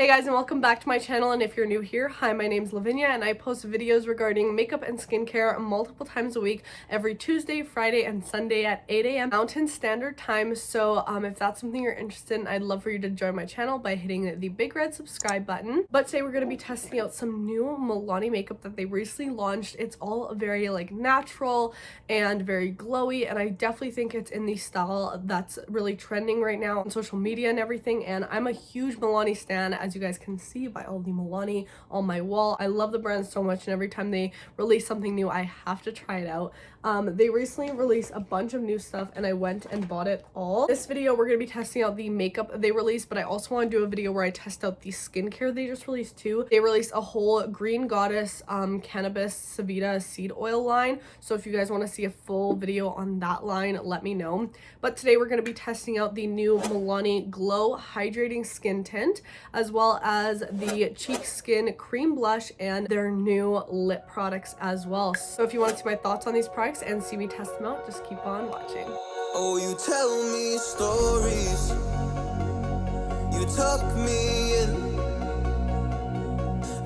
Hey guys, and welcome back to my channel. And if you're new here, hi, my name's Lavinia and I post videos regarding makeup and skincare multiple times a week, every Tuesday, Friday, and Sunday at 8 a.m. Mountain Standard Time. So if that's something you're interested in, I'd love for you to join my channel by hitting the big red subscribe button. But today we're going to be testing out some new MILANI makeup that they recently launched. It's all very natural and very glowy, and I definitely think it's in the style that's really trending right now on social media and everything. And I'm a huge MILANI stan, as you guys can see by all the MILANI on my wall. I love the brand so much, and every time they release something new, I have to try it out. They recently released a bunch of new stuff and I went and bought it all. This video we're going to be testing out the makeup they released, but I also want to do a video where I test out the skincare they just released too. They released a whole Green Goddess Cannabis Savita seed oil line, so if you guys want to see a full video on that line, let me know. But today we're going to be testing out the new MILANI Glow Hydrating Skin Tint, as well as the Cheek Skin Cream Blush and their new lip products as well. So if you want to see my thoughts on these products and see me test them out, just keep on watching. Oh, you tell me stories, you tuck me in,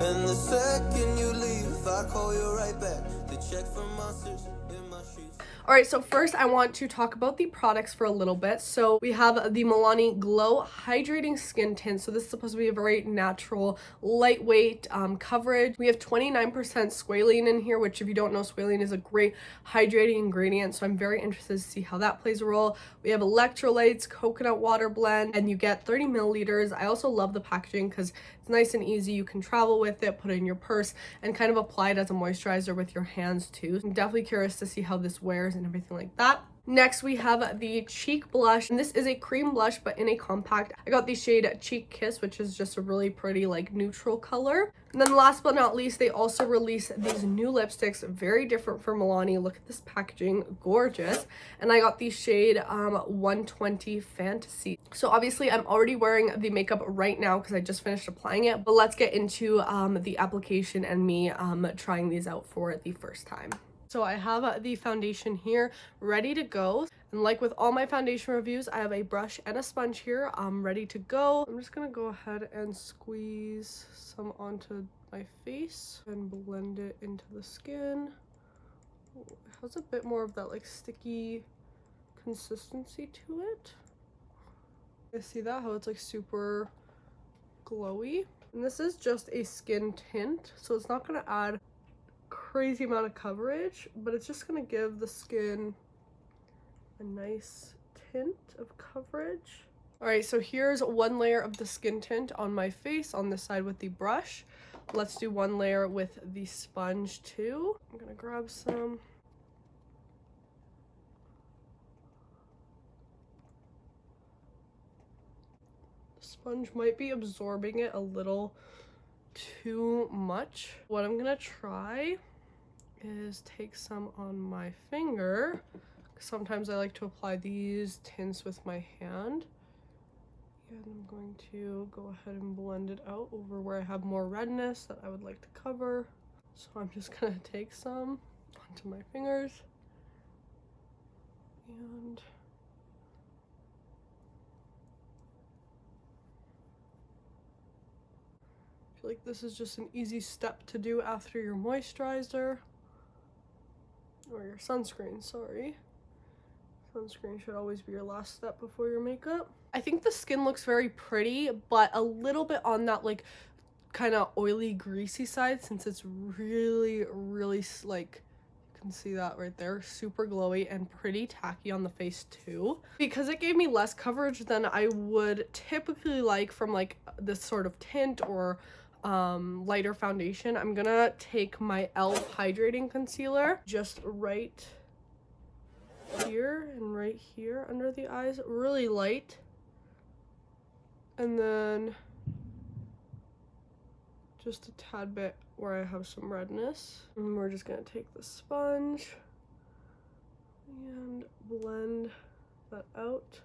and the second you leave, I call you right back to check for monsters in my streets. Alright, so first I want to talk about the products for a little bit. So we have the MILANI Glow Hydrating Skin Tint. So this is supposed to be a very natural, lightweight coverage. We have 29% squalene in here, which if you don't know, squalene is a great hydrating ingredient. So I'm very interested to see how that plays a role. We have electrolytes, coconut water blend, and you get 30 milliliters. I also love the packaging because it's nice and easy. You can travel with it, put it in your purse, and kind of apply it as a moisturizer with your hands too. I'm definitely curious to see how this wears and everything like that. Next, we have the cheek blush, and this is a cream blush but in a compact. I got the shade Cheek Kiss, which is just a really pretty neutral color. And then last but not least, they also released these new lipsticks, very different from MILANI. Look at this packaging, gorgeous. And I got the shade 120 Fantasy. So obviously I'm already wearing the makeup right now because I just finished applying it, but let's get into the application and me trying these out for the first time. So I have the foundation here ready to go, and like with all my foundation reviews, I have a brush and a sponge here ready to go. I'm just gonna go ahead and squeeze some onto my face and blend it into the skin. Ooh, it has a bit more of that sticky consistency to it. You see that, how it's super glowy? And this is just a skin tint, so it's not gonna add crazy amount of coverage, but it's just gonna give the skin a nice tint of coverage. All right, so here's one layer of the skin tint on my face on this side with the brush. Let's do one layer with the sponge too. I'm gonna grab some. The sponge might be absorbing it a little too much. What I'm gonna try is take some on my finger. Sometimes I like to apply these tints with my hand, and I'm going to go ahead and blend it out over where I have more redness that I would like to cover. So I'm just gonna take some onto my fingers and I feel like this is just an easy step to do after your moisturizer. Or your sunscreen, sorry. Sunscreen should always be your last step before your makeup. I think the skin looks very pretty, but a little bit on that kind of oily, greasy side, since it's really you can see that right there, super glowy and pretty tacky on the face too. Because it gave me less coverage than I would typically like from this sort of tint or lighter foundation, I'm gonna take my e.l.f. hydrating concealer just right here and right here under the eyes, really light, and then just a tad bit where I have some redness. And we're just gonna take the sponge and blend that out.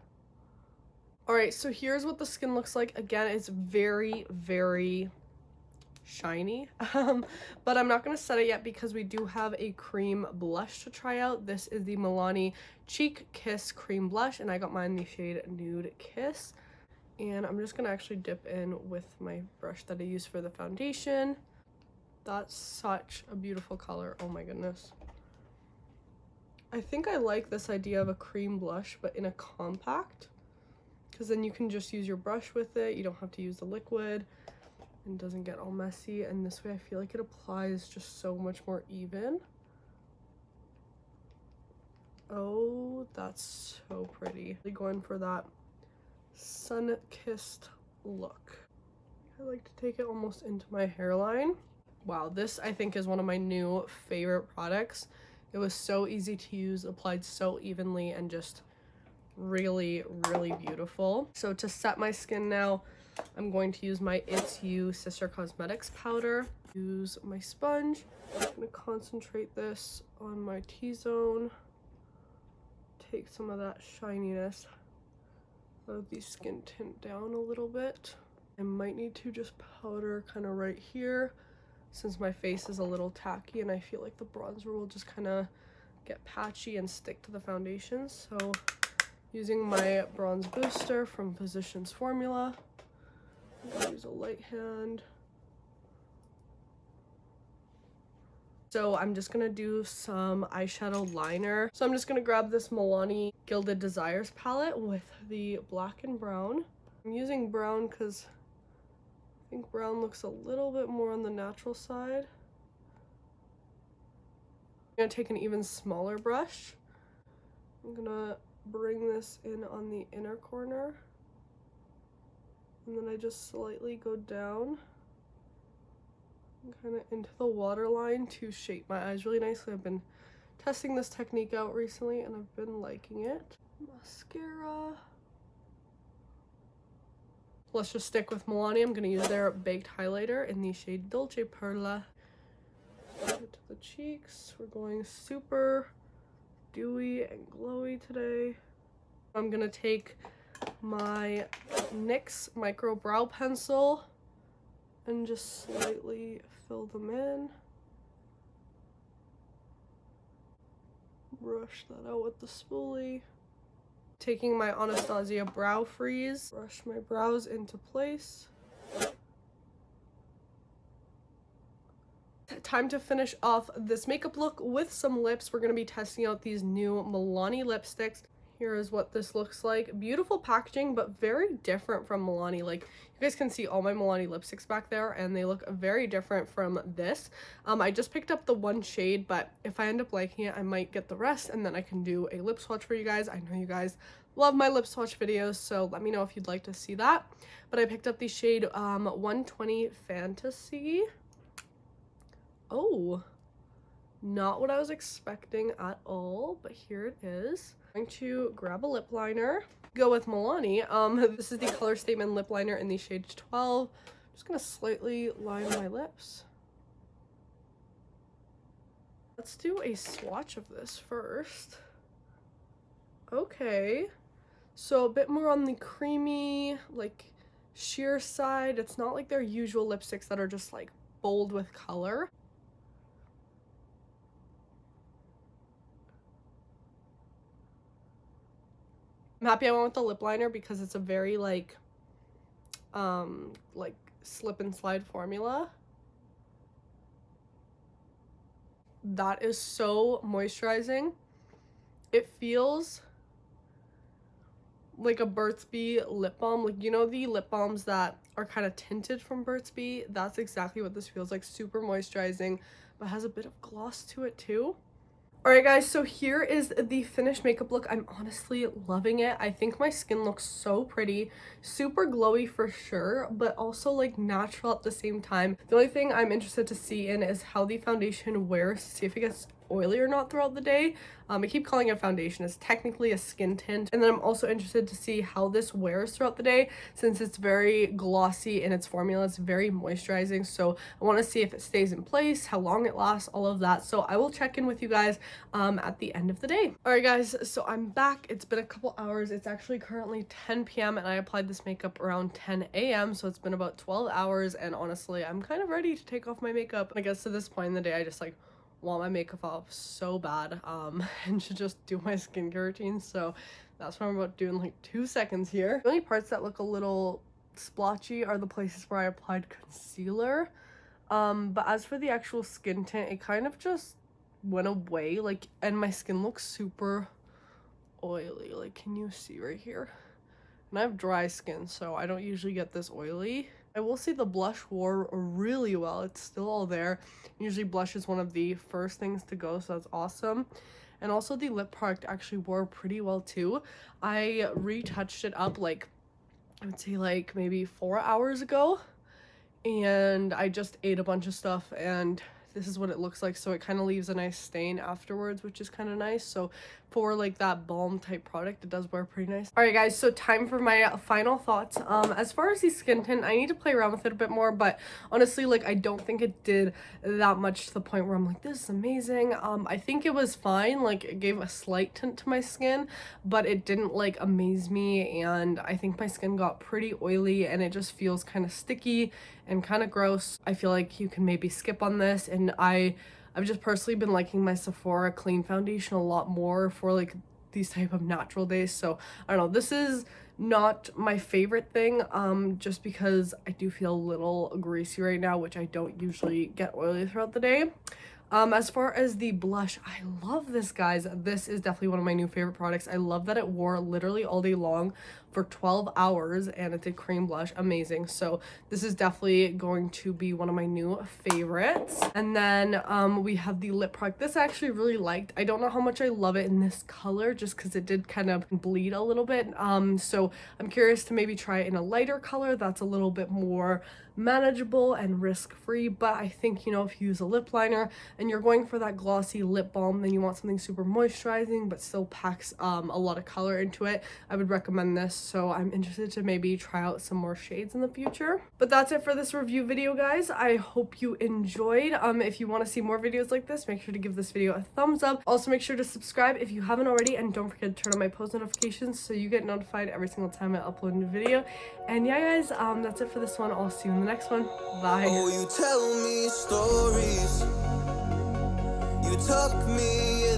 All right, so here's what the skin looks like. Again, it's very shiny, but I'm not going to set it yet because we do have a cream blush to try out. This is the MILANI Cheek Kiss Cream Blush, and I got mine in the shade Nude Kiss. And I'm just gonna actually dip in with my brush that I use for the foundation. That's such a beautiful color. Oh my goodness. I think I like this idea of a cream blush, but in a compact, because then you can just use your brush with it. You don't have to use the liquid and it doesn't get all messy. And this way I feel like it applies just so much more even. Oh, that's so pretty. Really going for that sun-kissed look. I like to take it almost into my hairline. Wow, this I think is one of my new favorite products. It was so easy to use, applied so evenly, and just really, really beautiful. So to set my skin now, I'm going to use my It's You Sister Cosmetics powder. Use my sponge. I'm gonna concentrate this on my T-zone. Take some of that shininess out of the skin tint down a little bit. I might need to just powder kind of right here, since my face is a little tacky and I feel like the bronzer will just kind of get patchy and stick to the foundation. So using my bronze booster from Physicians Formula, I'm gonna use a light hand. So I'm just gonna do some eyeshadow liner. So I'm just gonna grab this Milani Gilded Desires palette with the black and brown. I'm using brown because I think brown looks a little bit more on the natural side. I'm gonna take an even smaller brush. I'm gonna bring this in on the inner corner. And then I just slightly go down and kind of into the waterline to shape my eyes really nicely. I've been testing this technique out recently and I've been liking it. Mascara. Let's just stick with Milani. I'm going to use their baked highlighter in the shade Dolce Perla. To the cheeks. We're going super dewy and glowy today. I'm going to take my NYX Micro Brow Pencil and just slightly fill them in. Brush that out with the spoolie. Taking my Anastasia Brow Freeze, brush my brows into place. Time to finish off this makeup look with some lips. We're going to be testing out these new Milani lipsticks. Here is what this looks like. Beautiful packaging, but very different from Milani. Like, you guys can see all my Milani lipsticks back there, and they look very different from this. I just picked up the one shade, but if I end up liking it, I might get the rest, and then I can do a lip swatch for you guys. I know you guys love my lip swatch videos, so let me know if you'd like to see that. But I picked up the shade 120 Fantasy. Oh, not what I was expecting at all, but here it is. I'm going to grab a lip liner, go with Milani. This is the Color Statement lip liner in the shade 12. I'm just gonna slightly line my lips. Let's do a swatch of this first. Okay, so a bit more on the creamy, like sheer side. It's not like their usual lipsticks that are just like bold with color. I'm happy I went with the lip liner because it's a very like slip and slide formula. That is so moisturizing. It feels like a Burt's Bee lip balm. Like, you know the lip balms that are kind of tinted from Burt's Bee? That's exactly what this feels like. Super moisturizing, but has a bit of gloss to it too. Alright guys, so here is the finished makeup look. I'm honestly loving it. I think my skin looks so pretty, super glowy for sure, but also like natural at the same time. The only thing I'm interested to see in is how the foundation wears, to see if it gets oily or not throughout the day. I keep calling it foundation. It's technically a skin tint. And then I'm also interested to see how this wears throughout the day, since it's very glossy in its formula. It's very moisturizing, so I want to see if it stays in place, how long it lasts, all of that. So I will check in with you guys at the end of the day. Alright guys, so I'm back. It's been a couple hours. It's actually currently 10 p.m. and I applied this makeup around 10 a.m. so it's been about 12 hours, and honestly I'm kind of ready to take off my makeup. I guess to this point in the day I just like want my makeup off so bad and to just do my skincare routine. So That's what I'm about to do in like 2 seconds here. The only parts that look a little splotchy are the places where I applied concealer. But as for the actual skin tint, it kind of just went away, like, and my skin looks super oily. Like, can you see right here? And I have dry skin, so I don't usually get this oily. I will say the blush wore really well. It's still all there. Usually blush is one of the first things to go, so that's awesome. And also the lip product actually wore pretty well too. I retouched it up like, I would say like maybe 4 hours ago. And I just ate a bunch of stuff and this is what it looks like. So it kind of leaves a nice stain afterwards, which is kind of nice. So for like that balm type product, it does wear pretty nice. All right guys, so time for my final thoughts. As far as the skin tint, I need to play around with it a bit more, but honestly, like, I don't think it did that much to the point where I'm like, this is amazing. I think it was fine. Like, it gave a slight tint to my skin, but it didn't like amaze me. And I think my skin got pretty oily and it just feels kind of sticky and kind of gross. I feel like you can maybe skip on this. And I've just personally been liking my Sephora clean foundation a lot more for like these type of natural days. So I don't know, this is not my favorite thing, just because I do feel a little greasy right now, which I don't usually get oily throughout the day. As far as the blush, I love this, guys. This is definitely one of my new favorite products. I love that it wore literally all day long for 12 hours and it's a cream blush. Amazing. So this is definitely going to be one of my new favorites. And then we have the lip product. This I actually really liked. I don't know how much I love it in this color just because it did kind of bleed a little bit. So I'm curious to maybe try it in a lighter color that's a little bit more manageable and risk-free. But I think, you know, if you use a lip liner and you're going for that glossy lip balm, then you want something super moisturizing but still packs a lot of color into it, I would recommend this. So I'm interested to maybe try out some more shades in the future. But that's it for this review video, guys. I hope you enjoyed. If you want to see more videos like this, make sure to give this video a thumbs up. Also make sure to subscribe if you haven't already, and don't forget to turn on my post notifications so you get notified every single time I upload a new video. And yeah guys, that's it for this one. I'll see you in the next one. Bye. Oh, you tell me stories, you tuck me